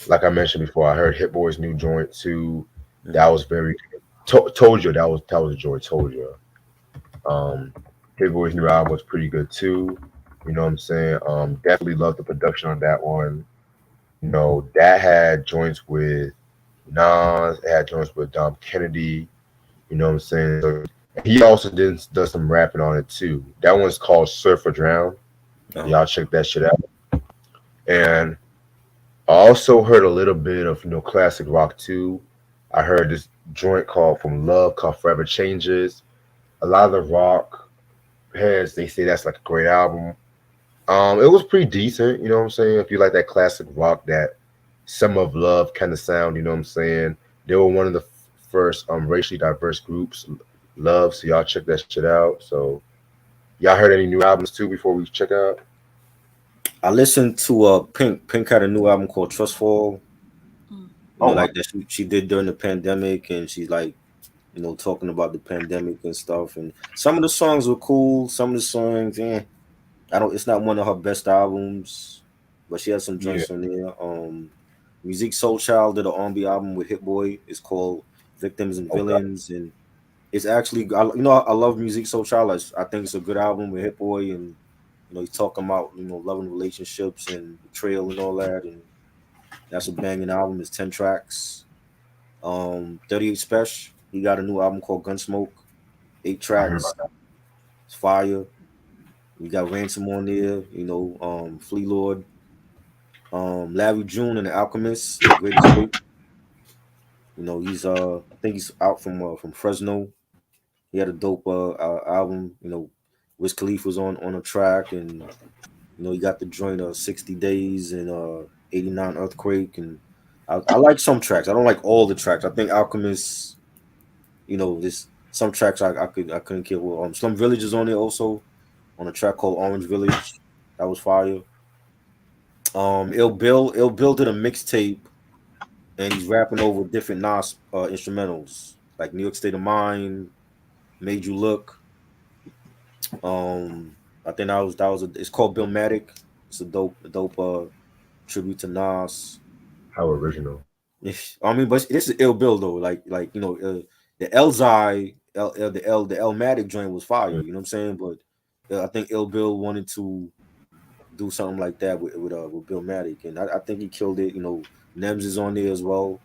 Like I mentioned before, I heard Hit Boy's new joint too. That Mhm. was very told you that was a joy. Told you. Um, Hit Boy's new album was pretty good too. You know what I'm saying? Definitely loved the production on that one. You know, that had joints with Nas, it had joints with Dom Kennedy. You know what I'm saying? So, and he also does some rapping on it too. That one's called Surf or Drown. Uh-huh. Y'all check that shit out. And I also heard a little bit of classic rock too. I heard this joint called From Love called Forever Changes. A lot of the rock heads they say that's like a great album. It was pretty decent, you know what I'm saying? If you like that classic rock, that Summer of Love kind of sound, you know what I'm saying? They were one of the first racially diverse groups, Love. So y'all check that shit out. So y'all heard any new albums too before we check out? I listened to Pink. Pink had a new album called Trust Fall. Mm. Oh wow. Like that she did during the pandemic, and she's like, talking about the pandemic and stuff. And some of the songs were cool. Some of the songs, I don't. It's not one of her best albums, but she has some Yeah. joints on there. Music Soul Child did an R&B album with Hit Boy. It's called Victims and Okay. Villains, and it's actually, I love Music Soul Child. I think it's a good album with Hit Boy, and he's talking about loving relationships and betrayal and all that, and that's a banging album. It's 10 tracks. 38 Special. He got a new album called Gunsmoke. Eight I heard about tracks. that. It's fire. We got Ransom on there. Flea Lord, Larry June and the Alchemist, The Great Escape. He's I think he's out from Fresno. He had a dope album. Wiz Khalifa was on a track, and he got the joint 60 Days and 89 Earthquake, and I like some tracks. I don't like all the tracks. I think Alchemist, this some tracks I couldn't kill. Well, Slum Village is on there also on a track called Orange Village. That was fire. Ill Bill did a mixtape, and he's rapping over different Nas instrumentals like New York State of Mind, Made You Look. I think it's called Billmatic. It's a dope tribute to Nas. How original. I mean, but this is Ill Bill though. The Elzai, the Elmatic joint was fire. Mm. You know what I'm saying? But I think Ill Bill wanted to do something like that with Billmatic, and I think he killed it. Nems is on there as well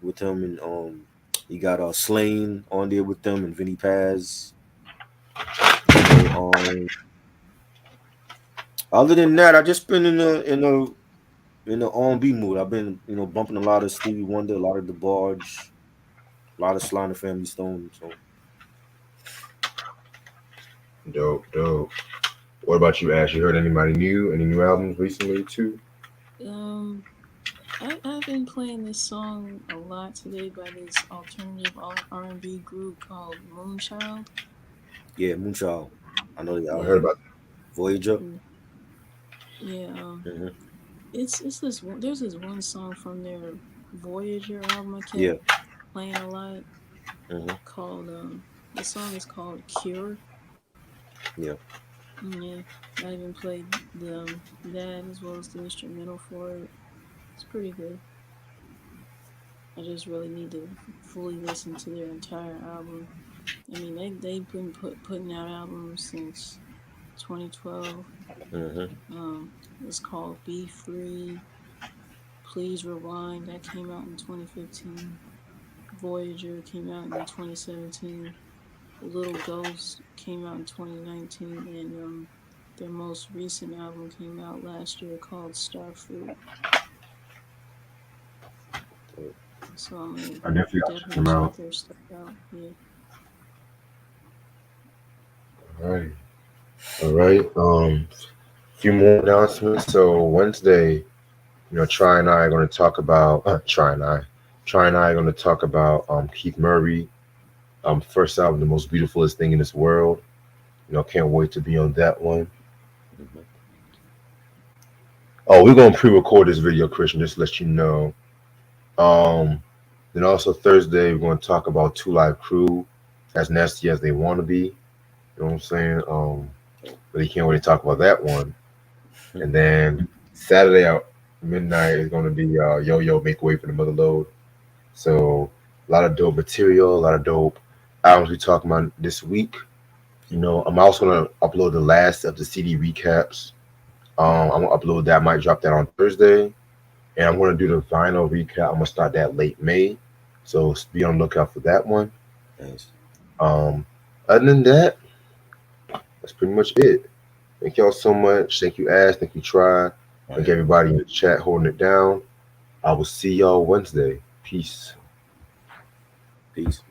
with him, and you got Slain on there with them, and Vinny Paz. Other than that, I just been in the R&B mood. I've been bumping a lot of Stevie Wonder, a lot of DeBarge, a lot of Sly and the Family Stone. So Dope, dope. What about you, Ash? You heard anybody new? Any new albums recently too? I've been playing this song a lot today by this alternative R&B group called Moonchild. yeah, Moonchild. I know the I Yeah, heard album about Voyager. yeah. Mm-hmm. It's this one. There's this one song from their Voyager album I kept Yeah. playing a lot Mm-hmm. called the song is called Cure. Yeah. Yeah, I even played that as well as the instrumental for it. It's pretty good. I just really need to fully listen to their entire album. I mean, they've been putting out albums since 2012. Mm-hmm. It's called Be Free. Please Rewind. That came out in 2015. Voyager came out in 2017. Little Ghost came out in 2019, and their most recent album came out last year called Starfruit. So I'm gonna I definitely got to check definitely them check out. their stuff out. Yeah. All right. All right. Few more announcements. So Wednesday, Try and I are going to talk about Try and I are going to talk about Keith Murray, first album, The Most Beautifulest Thing in This World. Can't wait to be on that one. Mm-hmm. Oh, we're going to pre-record this video, Christian, just to let you know. Then also Thursday, we're going to talk about Two Live Crew, as nasty as they want to be. You know what I'm saying? But you can't really talk about that one. And then Saturday at midnight is going to be Yo Yo Make Way for the Mother Load. So a lot of dope material, a lot of dope albums we talking about this week. I'm also going to upload the last of the CD recaps. I'm going to upload that. I might drop that on Thursday. And I'm going to do the vinyl recap. I'm going to start that late May. So be on the lookout for that one. Nice. Other than that, that's pretty much it. Thank y'all so much. Thank you, Ash. Thank you, Try. Thank everybody in the chat holding it down. I will see y'all Wednesday. Peace. Peace.